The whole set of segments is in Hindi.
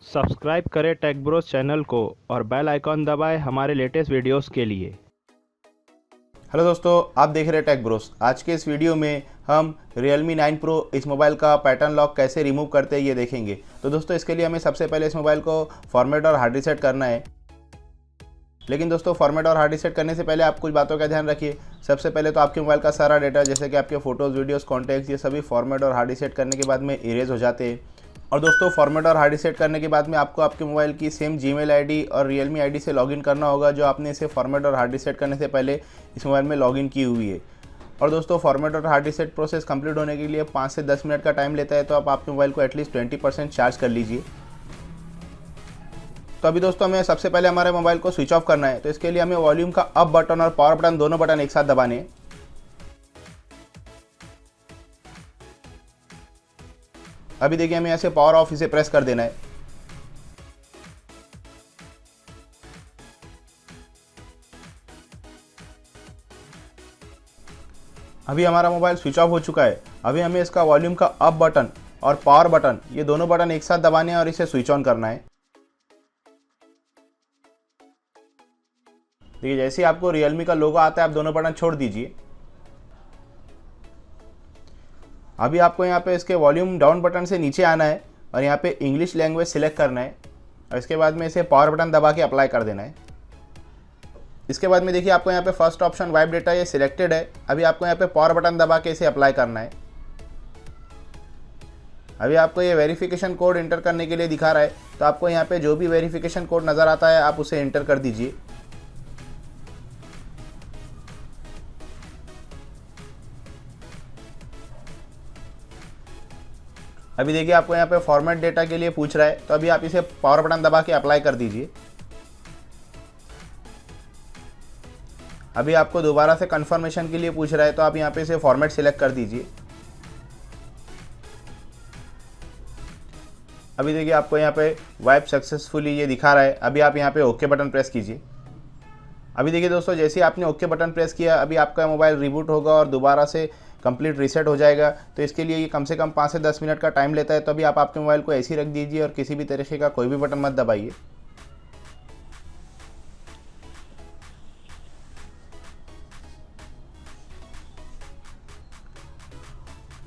सब्सक्राइब करें टेक ब्रोस चैनल को और बेल आइकॉन दबाएं हमारे लेटेस्ट वीडियोस के लिए। हेलो दोस्तों, आप देख रहे हैं टेक ब्रोस। आज के इस वीडियो में हम Realme 9 Pro इस मोबाइल का पैटर्न लॉक कैसे रिमूव करते हैं ये देखेंगे। तो दोस्तों इसके लिए हमें सबसे पहले इस मोबाइल को फॉर्मेट और हार्ड रीसेट करना है। लेकिन दोस्तों फॉर्मेट और हार्ड रीसेट करने से पहले आप कुछ बातों का ध्यान रखिए। सबसे पहले तो आपके मोबाइल का सारा डेटा जैसे कि आपके फ़ोटोज़, वीडियोज़, कॉन्टैक्ट्स, ये सभी फॉर्मेट और हार्ड रीसेट करने के बाद में इरेज हो जाते हैं। और दोस्तों फॉर्मेट और हार्ड रीसेट करने के बाद में आपको आपके मोबाइल की सेम जीमेल आईडी और Realme आईडी से लॉगिन करना होगा जो आपने इसे फॉर्मेट और हार्ड रीसेट करने से पहले इस मोबाइल में लॉगिन की हुई है। और दोस्तों फॉर्मेट और हार्ड रीसेट प्रोसेस कंप्लीट होने के लिए 5 से 10 मिनट का टाइम लेता है, तो आप आपके मोबाइल को एटलीस्ट 20% चार्ज कर लीजिए। तो अभी दोस्तों हमें सबसे पहले हमारे मोबाइल को स्विच ऑफ करना है। तो इसके लिए हमें वॉल्यूम का अप बटन और पावर बटन दोनों बटन एक साथ दबाने हैं। अभी देखिए हमें ऐसे पावर ऑफ इसे प्रेस कर देना है। अभी हमारा मोबाइल स्विच ऑफ हो चुका है। अभी हमें इसका वॉल्यूम का अप बटन और पावर बटन ये दोनों बटन एक साथ दबाने हैं और इसे स्विच ऑन करना है। देखिए जैसे ही आपको Realme का लोगो आता है आप दोनों बटन छोड़ दीजिए। अभी आपको यहाँ पे इसके वॉल्यूम डाउन बटन से नीचे आना है और यहाँ पे इंग्लिश लैंग्वेज सिलेक्ट करना है और इसके बाद में इसे पावर बटन दबा के अप्लाई कर देना है। इसके बाद में देखिए आपको यहाँ पे फर्स्ट ऑप्शन वाइप डेटा ये सिलेक्टेड है। अभी आपको यहाँ पे पावर बटन दबा के इसे अप्लाई करना है। अभी आपको ये वेरिफिकेशन कोड इंटर करने के लिए दिखा रहा है, तो आपको यहाँ पे जो भी वेरिफिकेशन कोड नज़र आता है आप उसे इंटर कर दीजिए। अभी देखिए आपको यहाँ पे फॉर्मेट डेटा के लिए पूछ रहा है, तो अभी आप इसे पावर बटन दबा के अप्लाई कर दीजिए। अभी आपको दोबारा से कंफर्मेशन के लिए पूछ रहा है, तो आप यहाँ पे इसे फॉर्मेट सिलेक्ट कर दीजिए। अभी देखिए आपको यहाँ पे वाइप सक्सेसफुली ये दिखा रहा है। अभी आप यहाँ पे ओके बटन प्रेस कीजिए। अभी देखिए दोस्तों जैसे ही आपने ओके बटन प्रेस किया अभी आपका मोबाइल रिबूट होगा और दोबारा से कंप्लीट रीसेट हो जाएगा। तो इसके लिए ये कम से कम 5 से 10 मिनट का टाइम लेता है। तो अभी आप आपके मोबाइल को ऐसे ही रख दीजिए और किसी भी तरीके का कोई भी बटन मत दबाइए।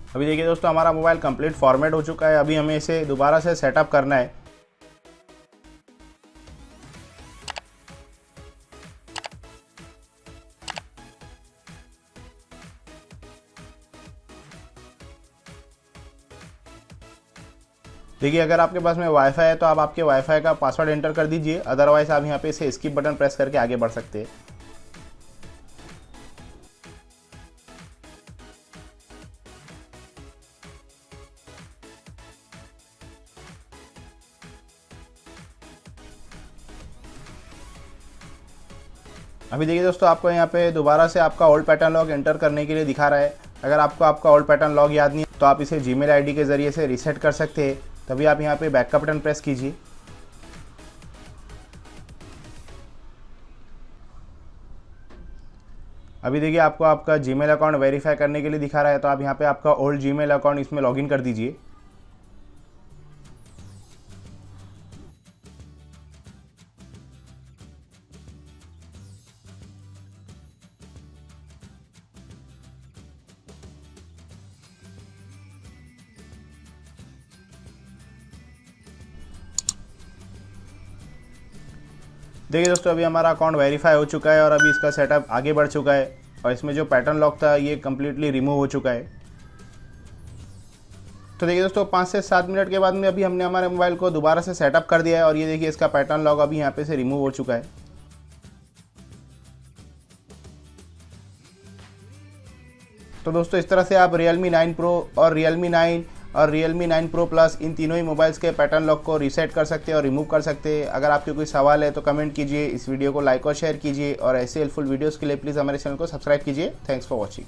अभी देखिए दोस्तों हमारा मोबाइल कंप्लीट फॉर्मेट हो चुका है। अभी हमें इसे दोबारा से सेटअप करना है। देखिए अगर आपके पास में वाईफाई है तो आप आपके वाईफाई का पासवर्ड एंटर कर दीजिए, अदरवाइज आप यहाँ पे इसे स्किप बटन प्रेस करके आगे बढ़ सकते हैं। अभी देखिए दोस्तों आपको यहाँ पे दोबारा से आपका ओल्ड पैटर्न लॉग एंटर करने के लिए दिखा रहा है। अगर आपको आपका ओल्ड पैटर्न लॉग याद नहीं है तो आप इसे जीमेल आईडी के ज़रिए से रीसेट कर सकते हैं। तभी आप यहाँ पे बैक का बटन प्रेस कीजिए। अभी देखिए आपको आपका जीमेल अकाउंट वेरीफाई करने के लिए दिखा रहा है, तो आप यहाँ पे आपका ओल्ड जीमेल अकाउंट इसमें लॉगिन कर दीजिए। देखिए दोस्तों अभी हमारा अकाउंट वेरीफाई हो चुका है और अभी इसका सेटअप आगे बढ़ चुका है और इसमें जो पैटर्न लॉक था ये कम्प्लीटली रिमूव हो चुका है। तो देखिए दोस्तों 5 से 7 मिनट के बाद में अभी हमने हमारे मोबाइल को दोबारा से सेटअप कर दिया है और ये देखिए इसका पैटर्न लॉक अभी यहाँ पे से रिमूव हो चुका है। तो दोस्तों इस तरह से आप Realme 9 Pro और Realme 9 और Realme 9 Pro Plus इन तीनों ही मोबाइल्स के पैटर्न लॉक को रीसेट कर सकते हैं और रिमूव कर सकते हैं। अगर आपके कोई सवाल है तो कमेंट कीजिए, इस वीडियो को लाइक और शेयर कीजिए और ऐसे हेल्पफुल वीडियोस के लिए प्लीज़ हमारे चैनल को सब्सक्राइब कीजिए। Thanks for watching.